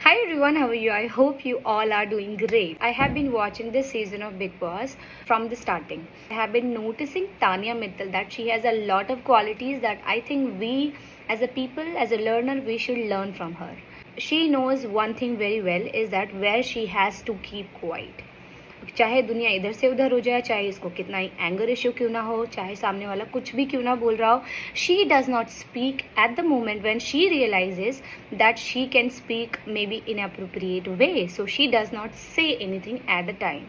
Hi everyone, how are you? I hope you all are doing great. I have been watching this season of Big Boss from the starting. I have been noticing Tanya Mittal that she has a lot of qualities that I think we as a people, as a learner, we should learn from her. She knows one thing very well is that where she has to keep quiet. चाहे दुनिया इधर से उधर हो जाए, चाहे इसको कितना ही एंगर इश्यू क्यों ना हो, चाहे सामने वाला कुछ भी क्यों ना बोल रहा हो, she does not speak at the moment when she realizes that she can speak maybe inappropriate way. So she does not say anything at the time.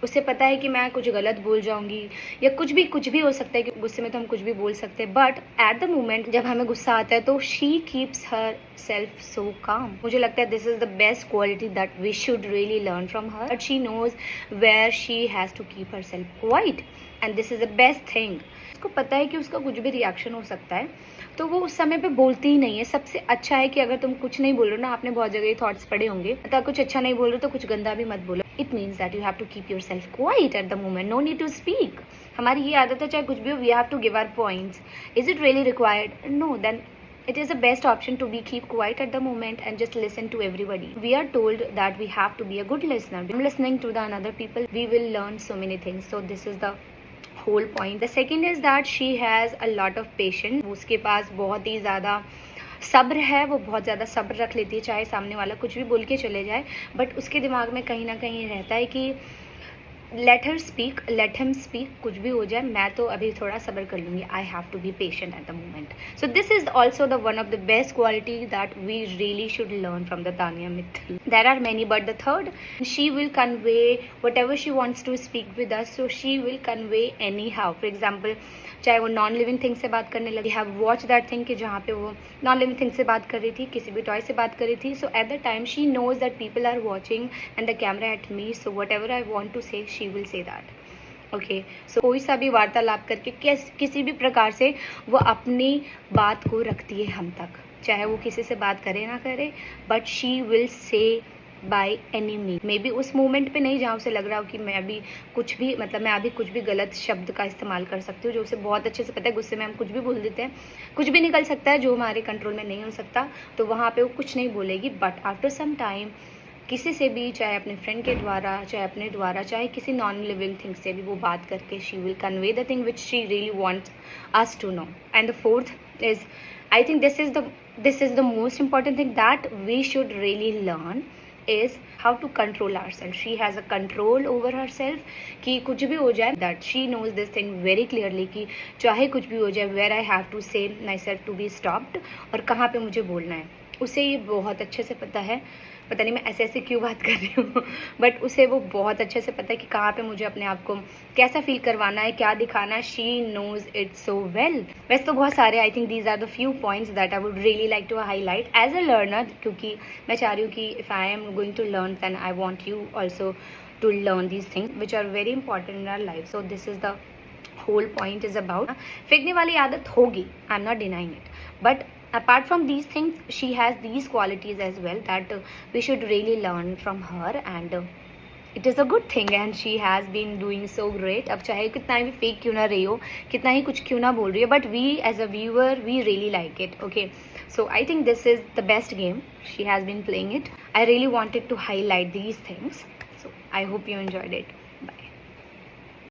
उसे पता है कि मैं कुछ गलत बोल जाऊंगी या कुछ भी हो सकता है कि गुस्से में तो हम कुछ भी बोल सकते हैं, बट एट द मोमेंट जब हमें गुस्सा आता है तो she keeps herself so calm. मुझे लगता है this is the best quality that we should really learn from her. But she knows where she has to keep herself quiet and this is the best thing. उसको पता है कि उसका कुछ भी रिएक्शन हो सकता है तो वो उस समय पे बोलती ही नहीं है. सबसे अच्छा है कि अगर तुम कुछ नहीं बोल रहे हो ना, आपने बहुत जगह ये थॉट्स पढ़े होंगे, अगर कुछ अच्छा नहीं बोल रहे तो कुछ गंदा भी मत बोलो. It means that you have to keep yourself quiet at the moment. No need to speak. हमारी ये आदत है चाहे कुछ भी हो, we have to give our points. Is it really required? No. Then it is the best option to be keep quiet at the moment and just listen to everybody. We are told that we have to be a good listener. Listening to the another people, we will learn so many things. So this is the whole point. The second is that she has a lot of patience. उसके पास बहुत ही ज़्यादा सब्र है. वो बहुत ज़्यादा सब्र रख लेती है, चाहे सामने वाला कुछ भी बोल के चले जाए, बट उसके दिमाग में कहीं ना कहीं रहता है कि let her speak, let him speak, कुछ भी हो जाए मैं तो अभी थोड़ा सब्र कर लूँगी. I have to be patient at the moment. So this is also the one of the best quality that we really should learn from the Tania Mittal. There are many but the third, she will convey whatever she wants to speak with us. So she will convey anyhow. For example चाहे वो non living thing से बात करने लगी, have watch that thing कि जहाँ पे वो नॉन लिविंग थिंग से बात कर रही थी, किसी भी टॉय से बात कर रही थी. So at the time she knows that people are watching and the camera at me. So whatever I want to say she will say that. Okay. So कोई सा भी वार्तालाप करके किसी भी प्रकार से वो अपनी बात को रखती है हम तक, चाहे वो किसी से बात करे ना करे, बट शी विल से by any mean. May be उस मोमेंट पे नहीं जहाँ उसे लग रहा हो कि मैं अभी कुछ भी मैं अभी कुछ भी गलत शब्द का इस्तेमाल कर सकती हूँ, जो उसे बहुत अच्छे से पता है. गुस्से में हम कुछ भी बोल देते हैं, कुछ भी निकल सकता है जो हमारे कंट्रोल में नहीं हो सकता, तो वहाँ पे वो कुछ नहीं बोलेगी. बट आफ्टर सम टाइम किसी से भी, चाहे अपने फ्रेंड के द्वारा, चाहे अपने द्वारा, चाहे किसी नॉन लिविंग थिंग से भी वो बात करके she will convey the thing which she really wants us to know. And the fourth is, I think this is the most important thing that we should really learn is how to control ourselves. She has a control over herself कि कुछ भी हो जाए, that she knows this thing very clearly कि चाहे कुछ भी हो जाए, where I have to say myself to be stopped और कहाँ पे मुझे बोलना है. उसे ये बहुत अच्छे से पता है. पता नहीं मैं ऐसे क्यों बात कर रही हूँ, बट उसे वो बहुत अच्छे से पता है कि कहाँ पे मुझे अपने आप को कैसा फील करवाना है, क्या दिखाना है. She knows it so well. वैसे तो बहुत सारे, I think these are the few points that I would really like to highlight as a learner, क्योंकि मैं चाह रही हूँ कि if I am going to learn then I want you also to learn these things which are very important in our life. So this is the whole point is about. फेंकने वाली आदत होगी, I am not denying it, but apart from these things she has these qualities as well that we should really learn from her, and it is a good thing and she has been doing so great. अब चाहे कितना भी fake क्यों ना रही हो, कितना ही कुछ क्यों ना बोल रही हो, but we as a viewer we really like it. Okay, so I think this is the best game she has been playing it. I really wanted to highlight these things, so I hope you enjoyed it.